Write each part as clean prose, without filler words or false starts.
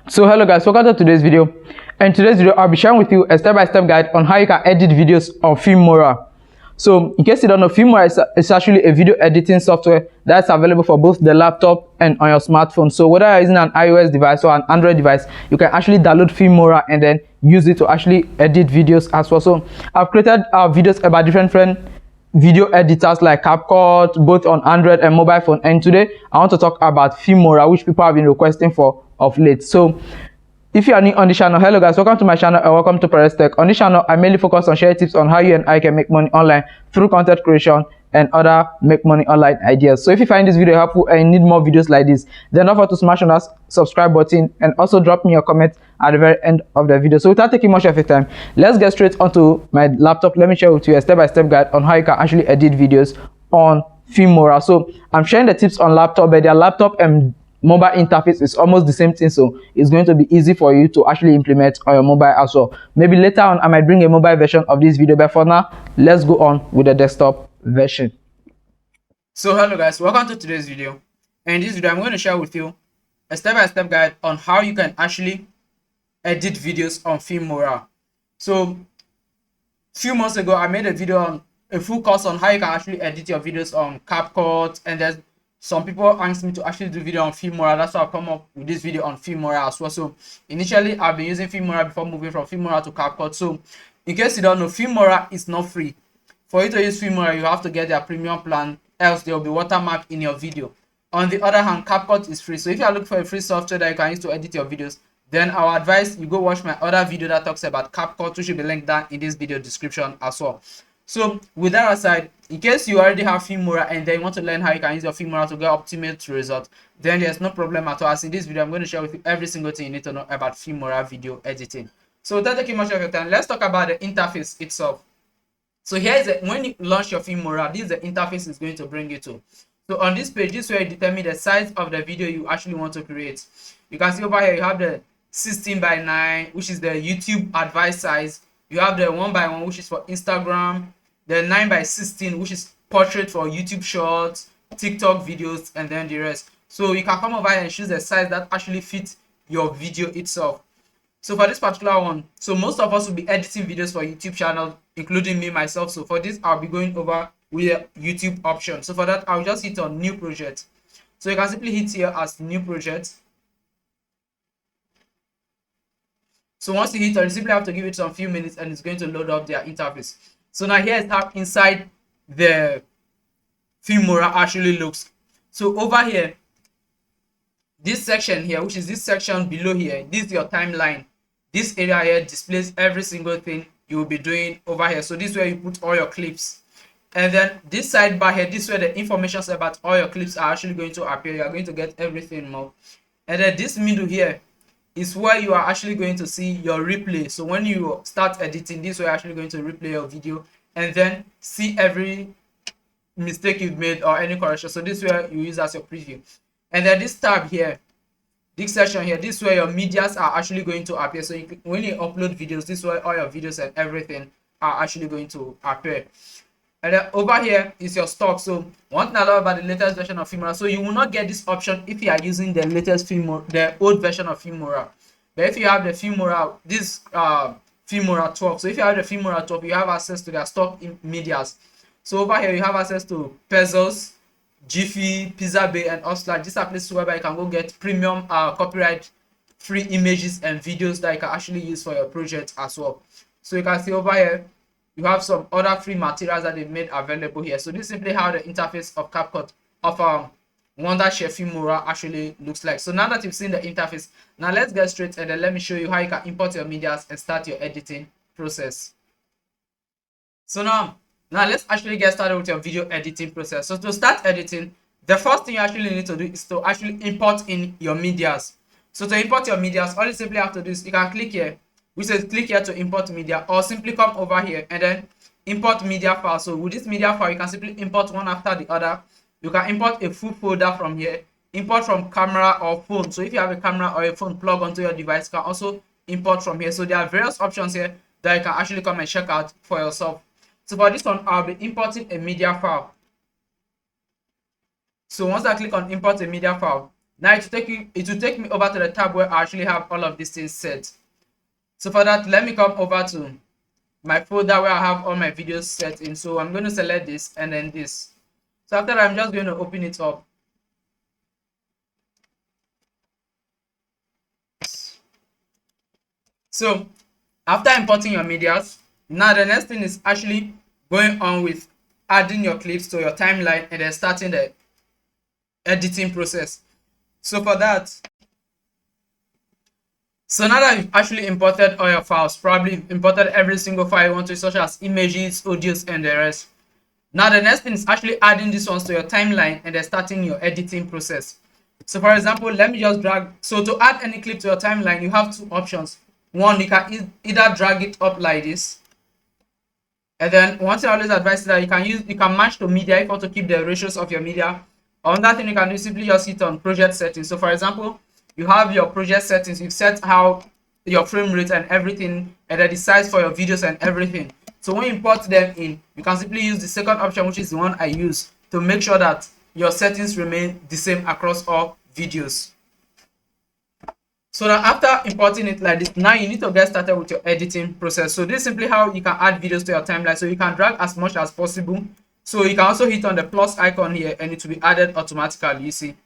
So hello guys, welcome to today's video. In today's video, I'll be sharing with you a step-by-step guide on how you can edit videos on Filmora. So in case you don't know, Filmora is actually a video editing software that's available for both the laptop and on your smartphone. So whether you're using an iOS device or an Android device, you can actually download Filmora and then use it to actually edit videos as well. So I've created videos about different video editors like CapCut, both on Android and mobile phone, and today I want to talk about Filmora, which people have been requesting for of late. So if you are new on the channel, hello guys, welcome to my channel and welcome to Perez Tech. On this channel, I mainly focus on sharing tips on how you and I can make money online through content creation and other make money online ideas. So if you find this video helpful and you need more videos like this, then don't forget to smash on that subscribe button and also drop me your comment at the very end of the video. So without taking much of your time, let's get straight onto my laptop. Let me share with you a step-by-step guide on how you can actually edit videos on Filmora. So I'm sharing the tips on laptop, but their laptop and mobile interface is almost the same thing, so it's going to be easy for you to actually implement on your mobile as well. Maybe later on I might bring a mobile version of this video, but for now let's go on with the desktop version. So hello guys, welcome to today's video. And in this video I'm going to share with you a step-by-step guide on how you can actually edit videos on Filmora. So a few months ago I made a video on a full course on how you can actually edit your videos on CapCut, and there's some people asked me to actually do video on Filmora. That's why I've come up with this video on Filmora as well. So initially I've been using Filmora before moving from Filmora to CapCut. So in case you don't know, Filmora is not free. For you to use Filmora, you have to get their premium plan, else there will be watermark in your video. On the other hand, CapCut is free. So if you are looking for a free software that you can use to edit your videos, then I would advise you go watch my other video that talks about CapCut, which will be linked down in this video description as well. So with that aside, in case you already have Filmora and then you want to learn how you can use your Filmora to get optimal result, then there's no problem at all. As in this video, I'm going to share with you every single thing you need to know about Filmora video editing. So without taking much of your time, let's talk about the interface itself. So here is when you launch your Filmora, this is the interface it's going to bring you to. So on this page, this is where you determine the size of the video you actually want to create. You can see over here you have the 16:9, which is the YouTube advice size. You have the 1:1, which is for Instagram. The 9:16, which is portrait for YouTube shorts, TikTok videos, and then the rest. So you can come over here and choose the size that actually fits your video itself. So for this particular one, so most of us will be editing videos for YouTube channel, including me myself. So for this, I'll be going over with the YouTube option. So for that, I'll just hit on new project. So you can simply hit here as new project. So once you hit on, you simply have to give it some few minutes and it's going to load up their interface. So now here is how inside the Filmora actually looks. So over here, this section here, which is this section below here, this is your timeline. This area here displays every single thing you will be doing over here. So this is where you put all your clips. And then this sidebar here, this is where the information about all your clips are actually going to appear. You are going to get everything more. And then this middle here is where you are actually going to see your replay. So when you start editing, this way you're actually going to replay your video and then see every mistake you've made or any correction. So this way you use as your preview. And then this tab here, this section here, this way your medias are actually going to appear. So when you upload videos, this way all your videos and everything are actually going to appear. And then over here is your stock. So one thing I love about the latest version of Filmora, so you will not get this option if you are using the latest Filmora, the old version of Filmora. But if you have the Filmora, this Filmora 12, so if you have the Filmora 12, you have access to their stock medias. So over here you have access to Pesos, Jiffy, Pixabay, and Oslar. These are places whereby you can go get premium copyright free images and videos that you can actually use for your project as well. So you can see over here you have some other free materials that they made available here. So this is simply how the interface of CapCut of Wondershare Filmora actually looks like. So now that you've seen the interface, now let's get straight and then let me show you how you can import your medias and start your editing process. So now let's actually get started with your video editing process. So to start editing, the first thing you actually need to do is to actually import in your medias. So to import your medias, all you simply have to do is you can click here, which says click here to import media, or simply come over here and then import media file. So with this media file, you can simply import one after the other. You can import a full folder from here, import from camera or phone. So if you have a camera or a phone plug onto your device, you can also import from here. So there are various options here that you can actually come and check out for yourself. So for this one, I'll be importing a media file. So once I click on import a media file, Now it will take me over to the tab where I actually have all of these things set. So for that, let me come over to my folder where I have all my videos set in. So I'm going to select this and then this. So after that, I'm just going to open it up. So after importing your medias, now the next thing is actually going on with adding your clips to your timeline and then starting the editing process. So for that, so now that you've actually imported all your files, probably imported every single file you want to, such as images, audios, and the rest. Now the next thing is actually adding these ones to your timeline and then starting your editing process. So for example, let me just drag. So to add any clip to your timeline, you have two options. One, you can either drag it up like this, and then one thing I always advise is that you can match to media if you want to keep the ratios of your media. Another thing you can do is simply just hit on project settings. So for example, you have your project settings, you've set how your frame rate and everything, and then the size for your videos and everything. So when you import them in, you can simply use the second option, which is the one I use, to make sure that your settings remain the same across all videos. So now after importing it like this, now you need to get started with your editing process. So this is simply how you can add videos to your timeline. So you can drag as much as possible. So you can also hit on the plus icon here and it will be added automatically, you see.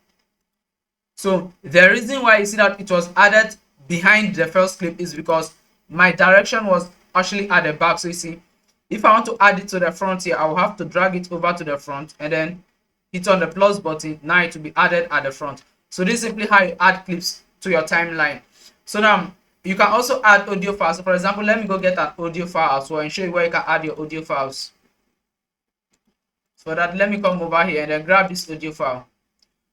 So the reason why you see that it was added behind the first clip is because my direction was actually at the back. So you see, if I want to add it to the front here, I will have to drag it over to the front and then hit on the plus button. Now it will be added at the front. So this is simply how you add clips to your timeline. So now you can also add audio files. So for example, let me go get an audio file as well and show you where you can add your audio files. So for that, let me come over here and then grab this audio file.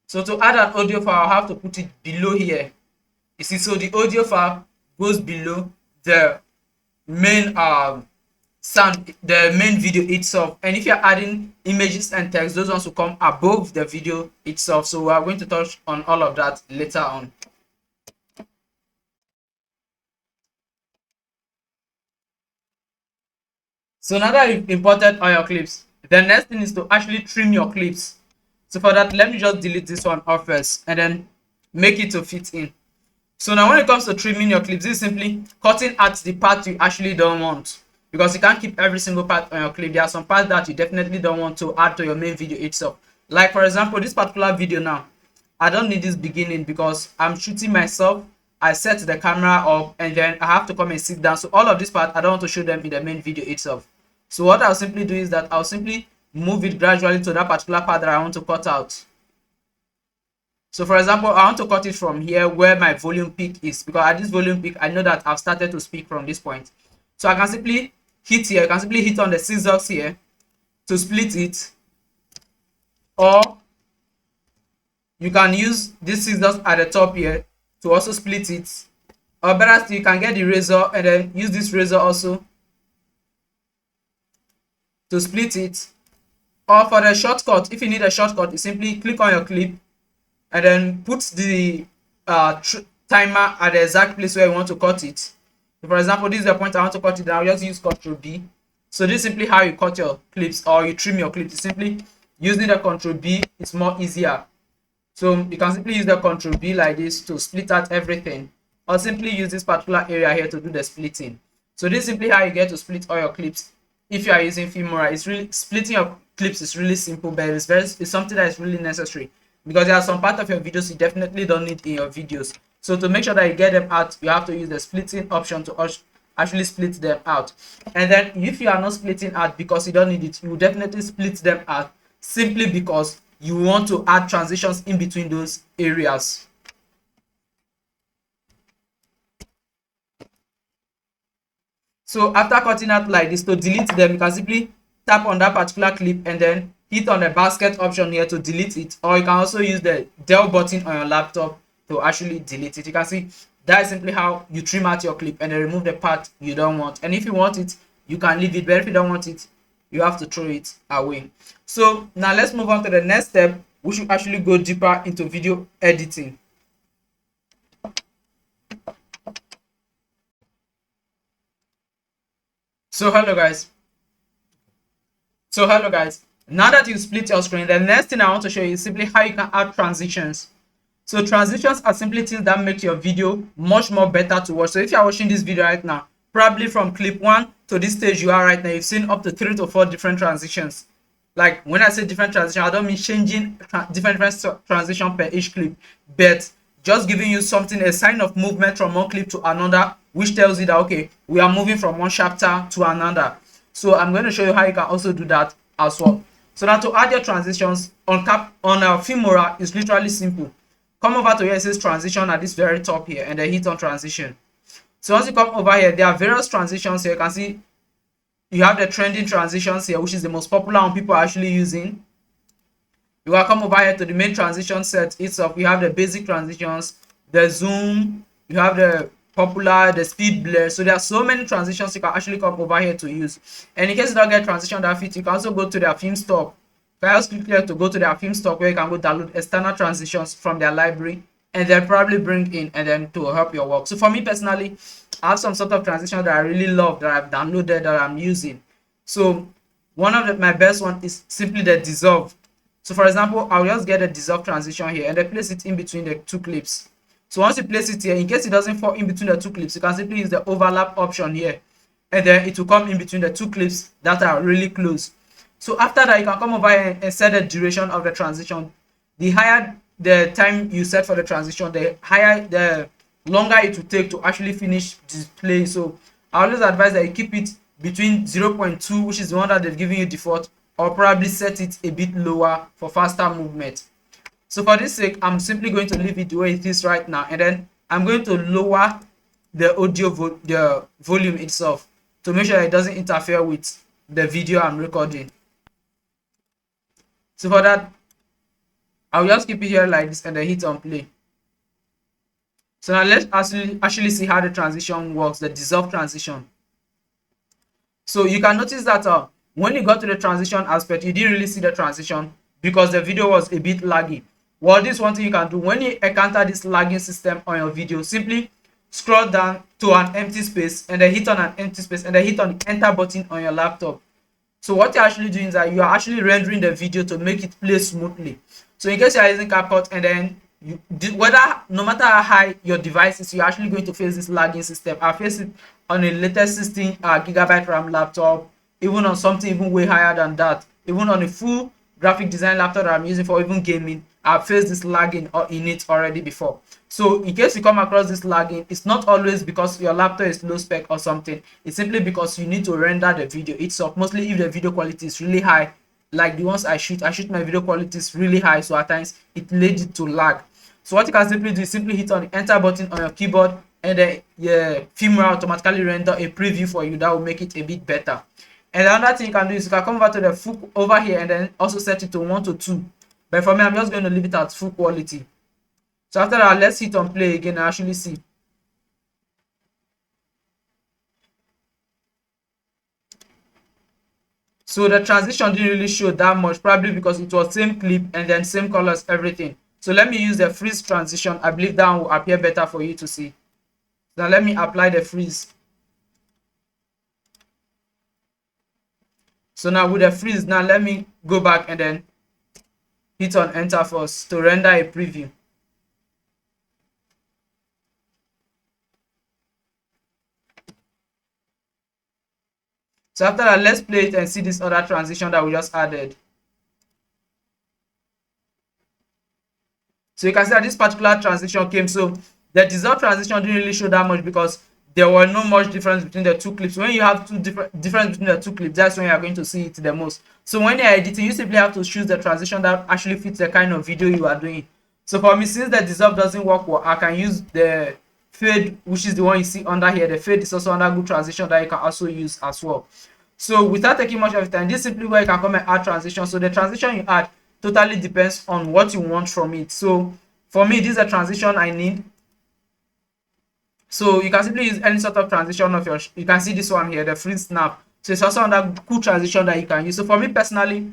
So to add an audio file, I have to put it below here. You see, so the audio file goes below the main sound, the main video itself. And if you're adding images and text, those ones will come above the video itself. So we are going to touch on all of that later on. So now that you've imported all your clips, the next thing is to actually trim your clips. So for that, let me just delete this one off first and then make it to fit in. So now when it comes to trimming your clips, this is simply cutting at the part you actually don't want, because you can't keep every single part on your clip. There are some parts that you definitely don't want to add to your main video itself. Like for example, this particular video now, I don't need this beginning because I'm shooting myself. I set the camera up and then I have to come and sit down. So all of this part, I don't want to show them in the main video itself. So what I'll simply do is that I'll simply move it gradually to that particular part that I want to cut out. So for example, I want to cut it from here where my volume peak is, because at this volume peak, I know that I've started to speak from this point. So I can simply hit here, I can simply hit on the scissors here to split it, or you can use this scissors at the top here to also split it, or better still, you can get the razor and then use this razor also to split it. Or for the shortcut, if you need a shortcut, you simply click on your clip and then put the timer at the exact place where you want to cut it. So for example, this is the point I want to cut it, and I'll just use Ctrl B. So this is simply how you cut your clips or you trim your clips. Simply using the Ctrl B, it's more easier. So you can simply use the Ctrl B like this to split out everything, or simply use this particular area here to do the splitting. So this is simply how you get to split all your clips if you are using Filmora. It's really, splitting your clips is really simple, but it's something that is really necessary, because there are some part of your videos you definitely don't need in your videos. So to make sure that you get them out, you have to use the splitting option to actually split them out. And then if you are not splitting out because you don't need it, you will definitely split them out simply because you want to add transitions in between those areas. So after cutting out like this, to delete them, you can simply tap on that particular clip and then hit on the basket option here to delete it, or you can also use the del button on your laptop to actually delete it. You can see that is simply how you trim out your clip and then remove the part you don't want. And if you want it, you can leave it, but if you don't want it, you have to throw it away. So now let's move on to the next step. We should actually go deeper into video editing. So hello guys. Now that you split your screen, the next thing I want to show you is simply how you can add transitions. So transitions are simply things that make your video much more better to watch. So if you are watching this video right now, probably from clip 1 to this stage you are right now, you've seen up to 3 to 4 different transitions. Like when I say different transition, I don't mean changing different transition per each clip, but just giving you something, a sign of movement from one clip to another, which tells you that okay, we are moving from one chapter to another. So I'm going to show you how you can also do that as well. So now to add your transitions on Filmora is literally simple. Come over to here, it says transition at this very top here, and then hit on transition. So once you come over here, there are various transitions here. You can see you have the trending transitions here, which is the most popular one people are actually using. You will come over here to the main transition set itself. You have the basic transitions, the zoom, you have the popular, the speed blur. So there are so many transitions you can actually come over here to use. And in case you don't get transition that fit, you can also go to their film stock. You can just click here to go to their film stock, where you can go download external transitions from their library and then probably bring in and then to help your work. So for me personally, I have some sort of transition that I really love that I've downloaded that I'm using. So one of my best one is simply the dissolve. So for example, I'll just get a dissolve transition here and then place it in between the two clips. So once you place it here, in case it doesn't fall in between the two clips, you can simply use the overlap option here, and then it will come in between the two clips that are really close. So after that, you can come over here and set the duration of the transition. The higher the time you set for the transition, the longer it will take to actually finish display. So I always advise that you keep it between 0.2, which is the one that they've given you default, or probably set it a bit lower for faster movement. So for this sake, I'm simply going to leave it the way it is right now, and then I'm going to lower the audio the volume itself to make sure it doesn't interfere with the video I'm recording. So for that, I'll just keep it here like this and then hit on play. So now let's actually see how the transition works, the dissolve transition. So you can notice that when you got to the transition aspect, you didn't really see the transition because the video was a bit laggy. Well, this one thing you can do when you encounter this lagging system on your video, simply scroll down to an empty space and then hit on an empty space and then hit on the enter button on your laptop. So what you're actually doing is that you are actually rendering the video to make it play smoothly. So in case you are using CapCut and then no matter how high your device is, you're actually going to face this lagging system. I face it on a latest 16 gigabyte RAM laptop, even on something even way higher than that, even on a full graphic design laptop that I'm using for even gaming. I've faced this lagging in it already before. So in case you come across this lagging, it's not always because your laptop is low spec or something. It's simply because you need to render the video itself. Mostly if the video quality is really high, like the ones I shoot my video quality is really high, so at times it leads to lag. So what you can simply do is simply hit on the enter button on your keyboard, and then your Filmora automatically render a preview for you that will make it a bit better. And another thing you can do is you can come over to the full over here and then also set it to 1 to 2. But for me, I'm just going to leave it at full quality. So after that, let's hit on play again and actually see. So the transition didn't really show that much, probably because it was same clip and then same colors, everything. So let me use the freeze transition. I believe that will appear better for you to see. Now let me apply the freeze. So now with the freeze, now let me go back and then hit on enter first to render a preview. So after that, let's play it and see this other transition that we just added. So you can see that this particular transition came. So the dissolve transition didn't really show that much because there were no much difference between the two clips. When you have difference between the two clips, that's when you are going to see it the most. So when you're editing, you simply have to choose the transition that actually fits the kind of video you are doing. So for me, since the dissolve doesn't work well, I can use the fade, which is the one you see under here. The fade is also another good transition that you can also use as well. So without taking much of time, this is simply where you can come and add transition. So the transition you add totally depends on what you want from it. So for me, this is a transition I need. So you can simply use any sort of transition of yours. You can see this one here, the freeze snap. So it's also another cool transition that you can use. So for me personally,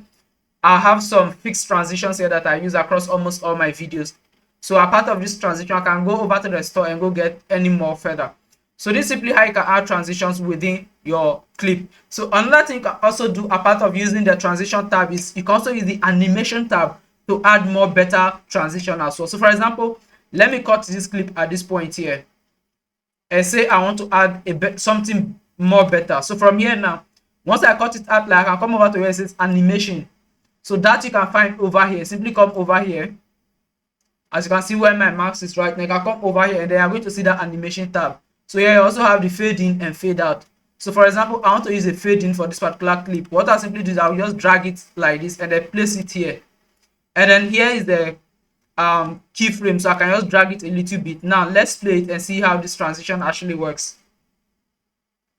I have some fixed transitions here that I use across almost all my videos. So a part of this transition, I can go over to the store and go get any more further. So this is simply how you can add transitions within your clip. So another thing you can also do apart of using the transition tab is you can also use the animation tab to add more better transition as well. So for example, let me cut this clip at this point here and say I want to add something more better. So from here now, once I cut it out, like I can come over to where it says animation. So that you can find over here. Simply come over here. As you can see where my mouse is right now, you can come over here and then you're going to see that animation tab. So here you also have the fade in and fade out. So for example, I want to use a fade in for this particular clip. What I simply do is I'll just drag it like this and then place it here. And then here is the keyframe, so I can just drag it a little bit. Now let's play it and see how this transition actually works.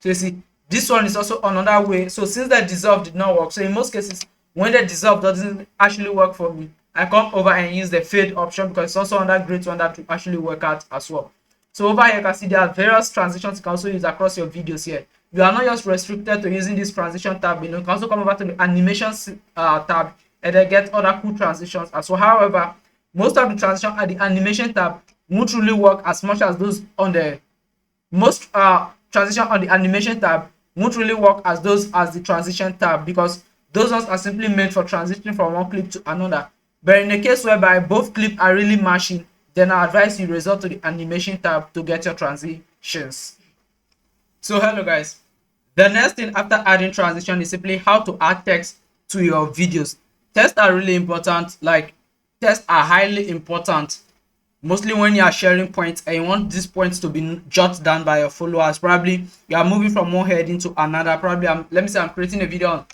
So you see, this one is also another way. So since the dissolve did not work, so in most cases when the dissolve doesn't actually work for me, I come over and use the fade option because it's also another great one that will actually work out as well. So over here you can see there are various transitions you can also use across your videos here. You are not just restricted to using this transition tab, you know, you can also come over to the animations tab and then get other cool transitions as well. However, most of the transition at the animation tab won't really work as much as those on the transition on the animation tab won't really work as those as the transition tab, because those ones are simply made for transitioning from one clip to another. But in a case whereby both clips are really matching, then I advise you resort to the animation tab to get your transitions. So hello guys, the next thing after adding transition is simply how to add text to your videos. Tests are really important. Like, tests are highly important, mostly when you are sharing points and you want these points to be jotted down by your followers. Probably you are moving from one heading to another. Probably let me say I'm creating a video on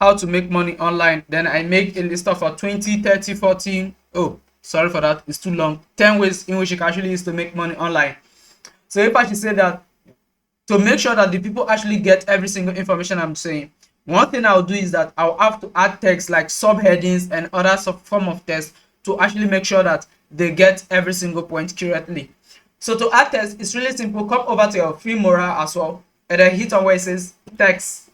how to make money online, then I make a list of 20, 30, 40, oh sorry for that, it's too long, 10 ways in which you can actually use to make money online. So if I should say that, to make sure that the people actually get every single information I'm saying, one thing I'll do is that I'll have to add text like subheadings and other form of text to actually make sure that they get every single point correctly. So to add text, it's really simple. Come over to your Filmora as well and then hit on where it says text.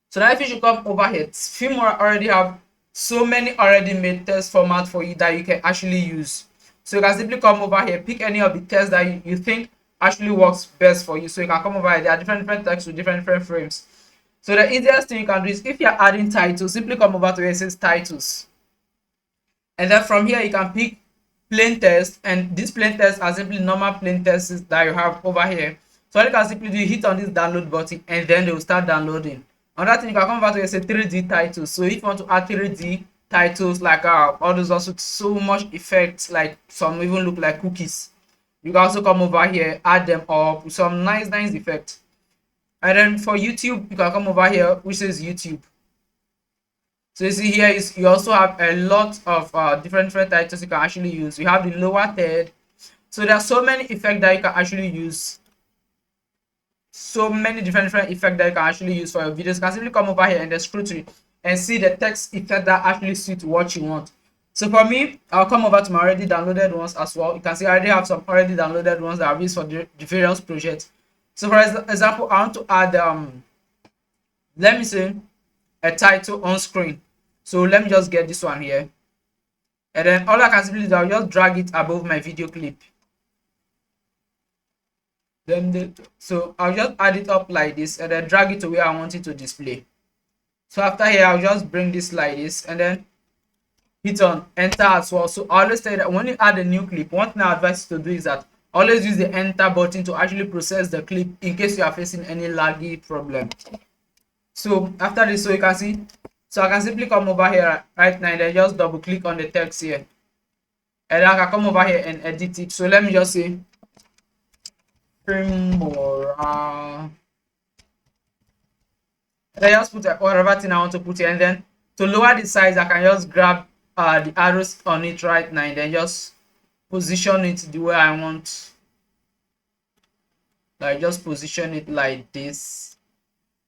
So now if you should come over here, Filmora already have so many already made text format for you that you can actually use. So you can simply come over here, pick any of the text that you think actually works best for you. So you can come over here, there are different texts with different frames. So the easiest thing you can do is, if you're adding titles, simply come over to where it says titles. And then from here you can pick plain text, and these plain text are simply normal plain texts that you have over here. So all you can simply do is hit on this download button and then they will start downloading. Another thing, you can come back to it, say 3D titles. So if you want to add 3D titles, like all those also so much effects, like some even look like cookies, you can also come over here, add them up with some nice effects. And then for YouTube, you can come over here which says YouTube. So you see here is you also have a lot of different titles you can actually use. You have the lower third. So there are so many effects that you can actually use. So many different effects that you can actually use for your videos. You can simply come over here and then scroll through and see the text effect that actually suits what you want. So for me, I'll come over to my already downloaded ones as well. You can see I already have some already downloaded ones that I've used for the various projects. So for example, I want to add let me say a title on screen. So let me just get this one here, and then all I can simply do, I'll just drag it above my video clip. So I'll just add it up like this and then drag it to where I want it to display. So after here, I'll just bring this like this and then hit on enter as well. So I always say that when you add a new clip, one thing I advise you to do is that always use the enter button to actually process the clip in case you are facing any laggy problem. So after this, so you can see, so I can simply come over here right now and then just double click on the text here, and I can come over here and edit it. So let me just say Filmora, and I just put whatever thing I want to put here, and then to lower the size I can just grab the arrows on it right now and then just position it the way I want. Like just position it like this,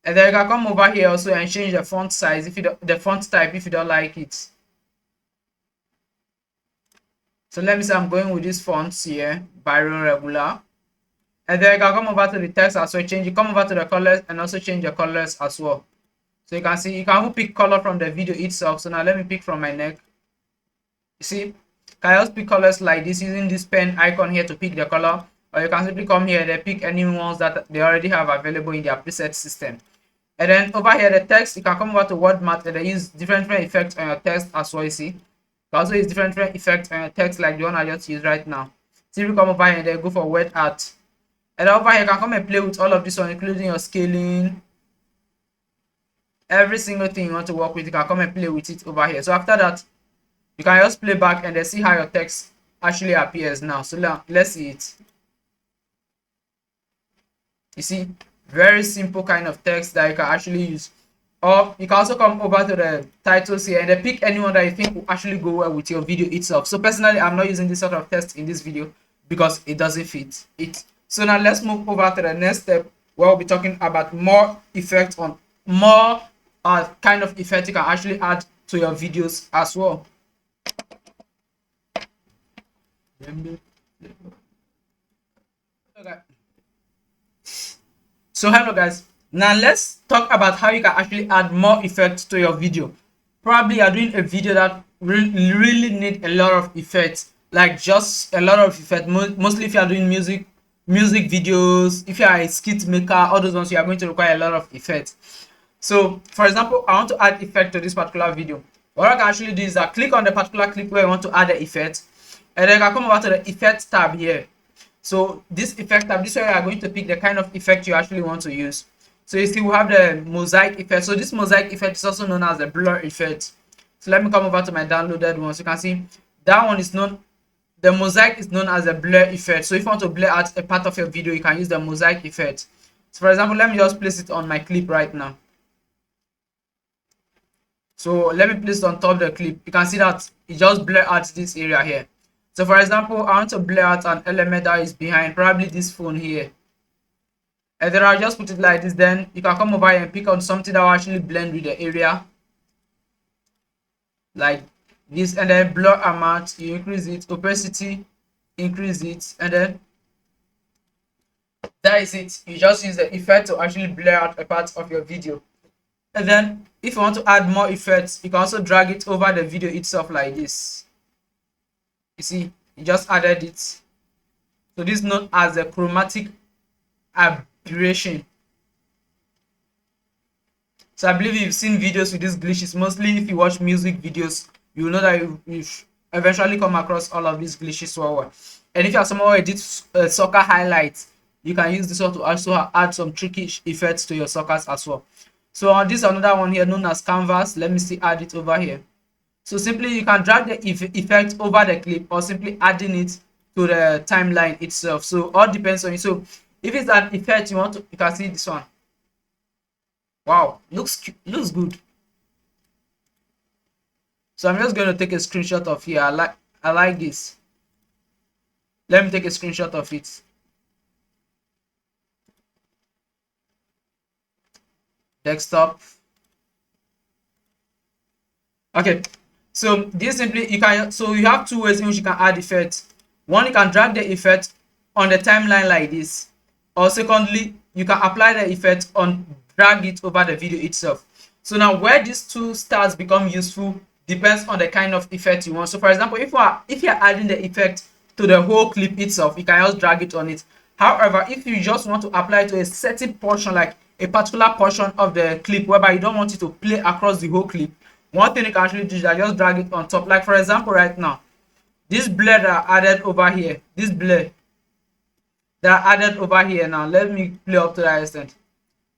and then you can come over here also and change the font size if you don't, the font type if you don't like it. So let me say I'm going with this fonts here, Byron regular, and then you can come over to the text as well, change it, come over to the colors and also change the colors as well. So you can see you can pick color from the video itself. So now let me pick from my neck. You see, can I just pick colors like this using this pen icon here to pick the color, or you can simply come here and pick any ones that they already have available in their preset system. And then over here the text, you can come over to word math and they use different effects on your text as well. You see, Also use different effect text like the one I just used right now. So if you come over here and then go for word art, and over here you can come and play with all of this one, including your scaling, every single thing you want to work with. You can come and play with it over here. So after that, you can just play back and then see how your text actually appears now. So let's see it. You see, very simple kind of text that you can actually use. Or you can also come over to the titles here and then pick anyone that you think will actually go well with your video itself. So personally, I'm not using this sort of text in this video because it doesn't fit it. So now let's move over to the next step where we'll be talking about more effects on more kind of effect you can actually add to your videos as well. Okay. So hello guys, now let's talk about how you can actually add more effects to your video. Probably you're doing a video that really need a lot of effects, like just a lot of effect. Mostly if you are doing music videos, if you are a skit maker, all those ones, you are going to require a lot of effects. So for example, I want to add effect to this particular video. What I can actually do is I click on the particular clip where I want to add the effect, and then I come over to the effect tab here. So this effect tab, this way you are going to pick the kind of effect you actually want to use. So you see we have the mosaic effect. So this mosaic effect is also known as the blur effect. So let me come over to my downloaded one. So you can see that one is known, the mosaic is known as a blur effect. So if you want to blur out a part of your video, you can use the mosaic effect. So for example, let me just place it on my clip right now. So let me place it on top of the clip. You can see that it just blur out this area here. So for example, I want to blur out an element that is behind, probably this phone here. And then I'll just put it like this. Then you can come over here and pick on something that will actually blend with the area. Like this, and then blur amount, you increase it, opacity, increase it, and then that is it. You just use the effect to actually blur out a part of your video. And then if you want to add more effects, you can also drag it over the video itself like this. You see, you just added it. So this is known as a chromatic aberration. So I believe you've seen videos with these glitches. Mostly if you watch music videos, you will know that you've eventually come across all of these glitches well. And if you are someone who edits soccer highlights, you can use this one to also add some tricky effects to your soccers as well. So on this another one here known as canvas. Let me see, add it over here. So simply you can drag the effect over the clip or simply adding it to the timeline itself. So all depends on you. So if it's an effect you want to, you can see this one. Wow, looks good. So I'm just going to take a screenshot of here. I like this. Let me take a screenshot of it. Desktop. Okay. So this simply you have two ways in which you can add effects. One, you can drag the effect on the timeline like this, or secondly, you can apply the effect on drag it over the video itself. So now where these two styles become useful depends on the kind of effect you want. So for example, if you're adding the effect to the whole clip itself, you can just drag it on it. However, if you just want to apply it to a certain portion, like a particular portion of the clip whereby you don't want it to play across the whole clip, one thing you can actually do is just drag it on top. Like for example, right now, this blur that I added over here, this blur that I added over here, now let me play up to that extent.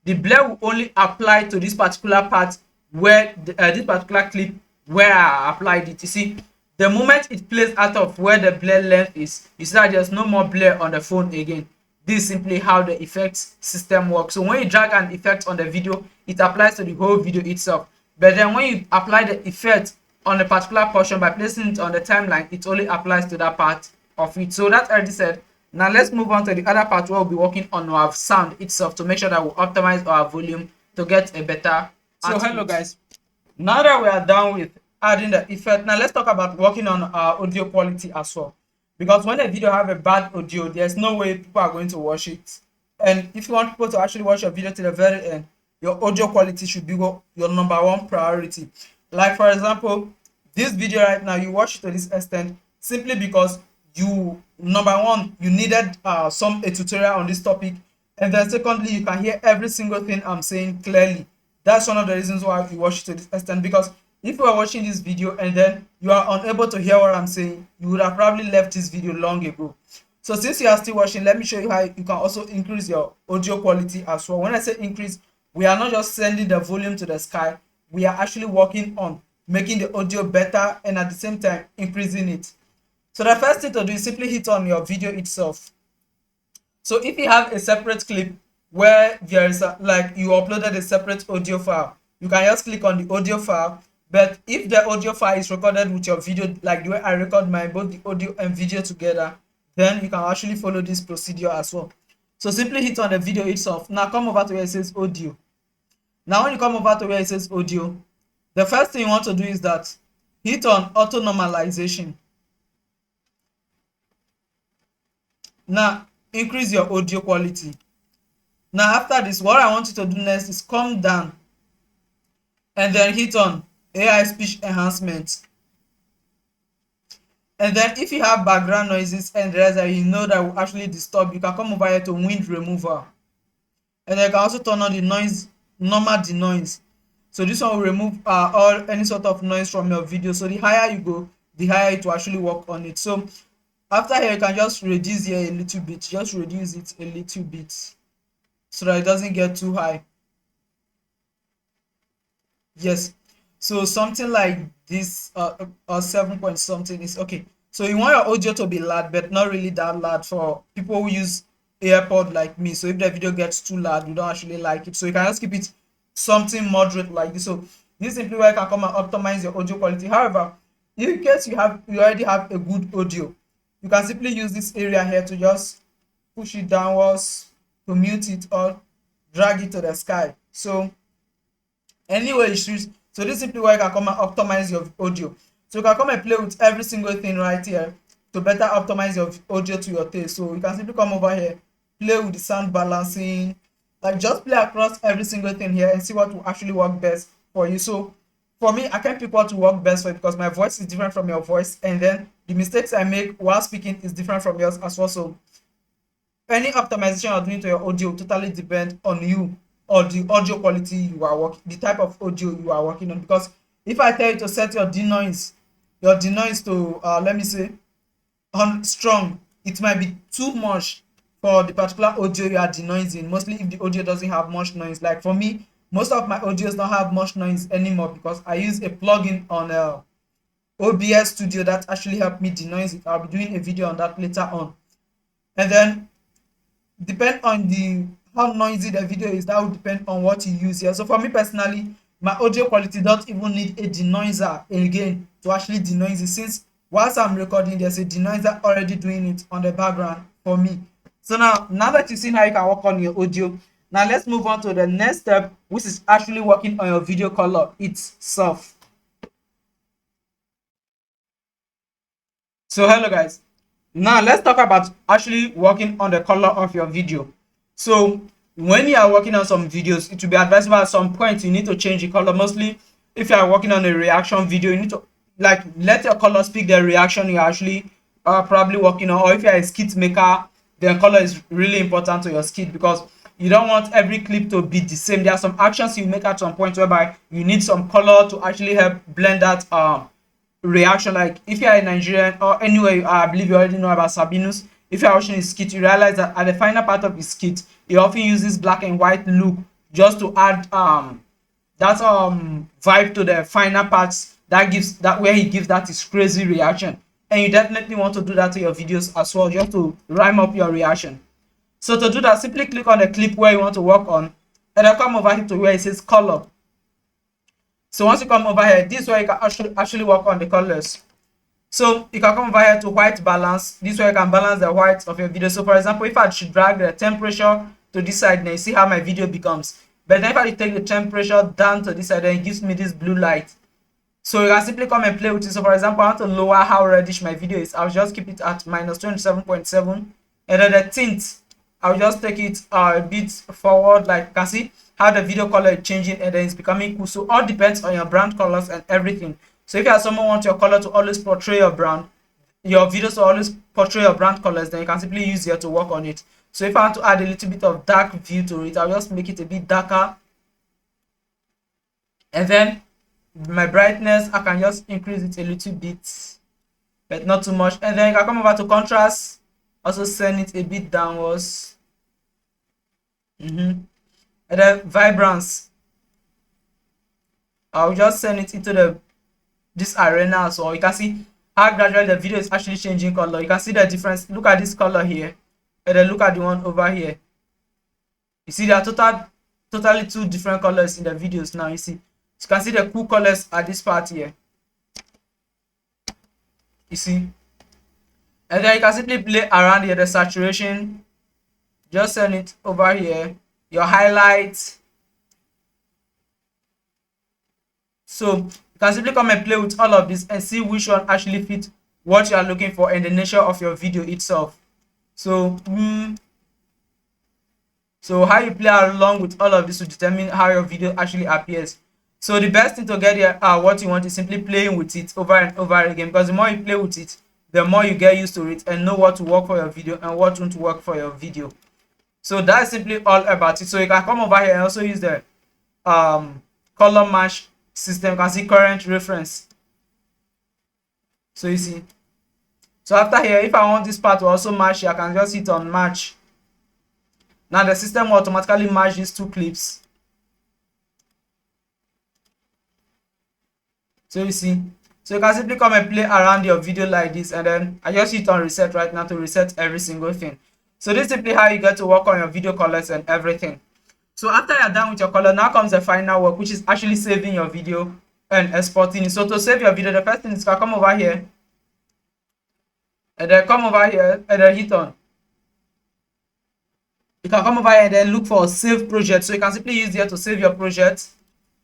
The blur will only apply to this particular part where this particular clip where I applied it. You see, the moment it plays out of where the blur length is, you see that there's no more blur on the phone again. This is simply how the effects system works. So when you drag an effect on the video, it applies to the whole video itself. But then when you apply the effect on a particular portion by placing it on the timeline, it only applies to that part of it. So that already said, now let's move on to the other part where we'll be working on our sound itself to make sure that we optimize our volume to get a better output. So hello guys, now that we are done with adding the effect, now let's talk about working on our audio quality as well. Because when a video have a bad audio, there's no way people are going to watch it. And if you want people to actually watch your video to the very end, your audio quality should be your number one priority. Like for example, this video right now, you watch it to this extent simply because you, number one, you needed a tutorial on this topic, and then secondly, you can hear every single thing I'm saying clearly. That's one of the reasons why you watch it to this extent, because if you are watching this video and then you are unable to hear what I'm saying, you would have probably left this video long ago. So since you are still watching, let me show you how you can also increase your audio quality as well. When I say increase, we are not just sending the volume to the sky, we are actually working on making the audio better and at the same time increasing it. So the first thing to do is simply hit on your video itself. So if you have a separate clip where there is like you uploaded a separate audio file, you can just click on the audio file. But if the audio file is recorded with your video, like the way I record my both the audio and video together, then you can actually follow this procedure as well. So simply hit on the video itself. Now come over to where it says audio. Now when you come over to where it says audio, the first thing you want to do is that hit on auto normalization. Now increase your audio quality. Now after this, what I want you to do next is come down and then hit on AI speech enhancement. And then if you have background noises and the rest that you know that will actually disturb, you can come over here to wind removal. And then you can also turn on the noise, normal denoise. So this one will remove all any sort of noise from your video. So the higher you go, the higher it will actually work on it. So after here, you can just reduce here a little bit. Just reduce it a little bit so that it doesn't get too high. Yes, so something like this or 7 point something is okay. So you want your audio to be loud but not really that loud for people who use AirPod like me. So if the video gets too loud, you don't actually like it, so you can just keep it something moderate like this. So this is simply where you can come and optimize your audio quality. However, in case you already have a good audio, you can simply use this area here to just push it downwards to mute it or drag it to the sky. So anyway you choose. So this is simply where you can come and optimize your audio. So you can come and play with every single thing right here to better optimize your audio to your taste. So you can simply come over here, play with the sound balancing, like just play across every single thing here and see what will actually work best for you. So for me, I can't pick what to work best for you because my voice is different from your voice, and then the mistakes I make while speaking is different from yours as well. So any optimization you're doing to your audio totally depend on you or the audio quality you are working, the type of audio you are working on. Because if I tell you to set your denoise to let me say on strong, it might be too much for the particular audio you are denoising, mostly if the audio doesn't have much noise. Like for me, most of my audios don't have much noise anymore because I use a plugin on OBS Studio that actually helped me denoise it. I'll be doing a video on that later on. And then depend on the how noisy the video is, that will depend on what you use here. So for me personally, my audio quality don't even need a denoiser again to actually denoise it, since whilst I'm recording there's a denoiser already doing it on the background for me. So now that you've seen how you can work on your audio, now let's move on to the next step, which is actually working on your video color itself. So hello guys, now let's talk about actually working on the color of your video. So when you are working on some videos, it will be advisable at some point you need to change the color. Mostly if you are working on a reaction video, you need to like let your color speak the reaction you're actually probably working on. Or if you're a skit maker, then color is really important to your skit because you don't want every clip to be the same. There are some actions you make at some point whereby you need some color to actually help blend that reaction. Like if you are a Nigerian or anywhere, I believe you already know about Sabinus. If you're watching his skit, you realize that at the final part of his skit, he often uses black and white look just to add that vibe to the final parts that gives that where he gives that his crazy reaction. And you definitely want to do that to your videos as well, just to rhyme up your reaction. So to do that, simply click on the clip where you want to work on and then come over here to where it says color. So once you come over here, this is where you can actually work on the colors. So you can come over here to white balance. This way you can balance the white of your video. So for example, if I should drag the temperature to this side, now you see how my video becomes. But then if I take the temperature down to this side, then it gives me this blue light. So you can simply come and play with it. So for example, I want to lower how reddish my video is. I'll just keep it at minus 27.7. And then the tint, I'll just take it a bit forward, like you can see how the video color is changing and then it's becoming cool. So all depends on your brand colors and everything. So if you have someone wants your color to always portray your brand, your videos to always portray your brand colors, then you can simply use here to work on it. So if I want to add a little bit of dark view to it, I'll just make it a bit darker. And then my brightness, I can just increase it a little bit, but not too much. And then you can come over to contrast, also send it a bit downwards. And then vibrance, I'll just send it into this arena. So you can see how gradually the video is actually changing color. You can see the difference. Look at this color here, and then look at the one over here. You see there are totally two different colors in the videos now. You can see the cool colors at this part here. You see, and then you can simply play around here the saturation. Just send it over here, your highlights. So you can simply come and play with all of this and see which one actually fits what you are looking for and the nature of your video itself. So so how you play along with all of this to determine how your video actually appears. So the best thing to get here, what you want is simply playing with it over and over again, because the more you play with it, the more you get used to it and know what to work for your video and what won't work for your video. So that's simply all about it. So you can come over here and also use the color match system. You can see current reference. So you see, so after here, if I want this part to also match, I can just hit on match. Now the system will automatically match these two clips. So you see, so you can simply come and play around your video like this, and then I just hit on reset right now to reset every single thing. So this is simply how you get to work on your video colors and everything. So after you're done with your color, now comes the final work, which is actually saving your video and exporting it. So to save your video, the first thing is to come over here, and then come over here and then hit on. You can come over here and then look for save project. So you can simply use here to save your project.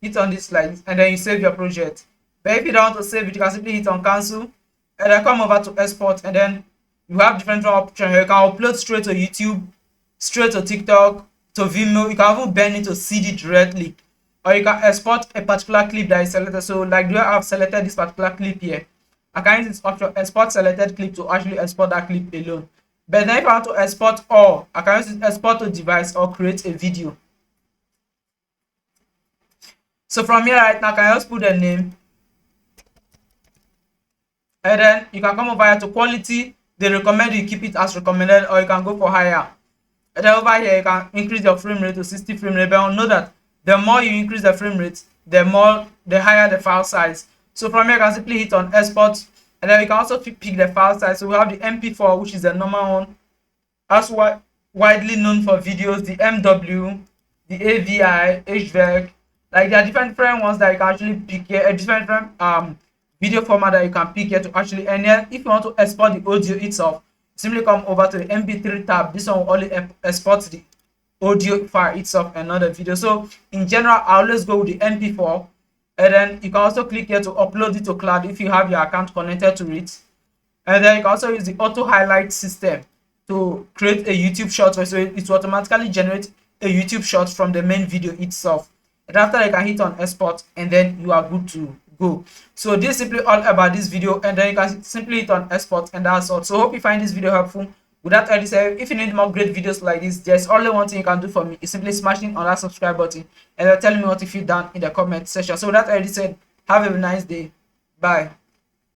Hit on this slide and then you save your project. But if you don't want to save it, you can simply hit on cancel and then come over to export, and then you have different options here. You can upload straight to YouTube, straight to TikTok, to Vimeo. You can even burn it to CD directly, or you can export a particular clip that is selected. So like, do I have selected this particular clip here? I can use this option, export selected clip, to actually export that clip alone. But then if I want to export all, I can use export to device or create a video. So from here right now, I can just put the name, and then you can come over here to quality. They recommend you keep it as recommended, or you can go for higher. And then over here you can increase your frame rate to 60 frame rate. But know that the more you increase the frame rate, the higher the file size. So from here you can simply hit on export, and then you can also pick the file size. So we have the MP4, which is the normal one, as widely known for videos, the MW, the AVI, HVEC. Like there are different ones that you can actually pick here, a different video format that you can pick here to actually. And then if you want to export the audio itself, simply come over to the MP3 tab. This one will only export the audio file itself and not the video. So in general, I always go with the MP4, and then you can also click here to upload it to cloud if you have your account connected to it. And then you can also use the auto highlight system to create a YouTube short, so it will automatically generate a YouTube short from the main video itself. And after, you can hit on export, and then you are good to go. So this is simply all about this video, and then you can simply hit on export, and that's all. So hope you find this video helpful. With that already said, if you need more great videos like this, there's only one thing you can do for me. It's simply smashing on that subscribe button and tell me what you feel down in the comment section. So with that already said, have a nice day. Bye.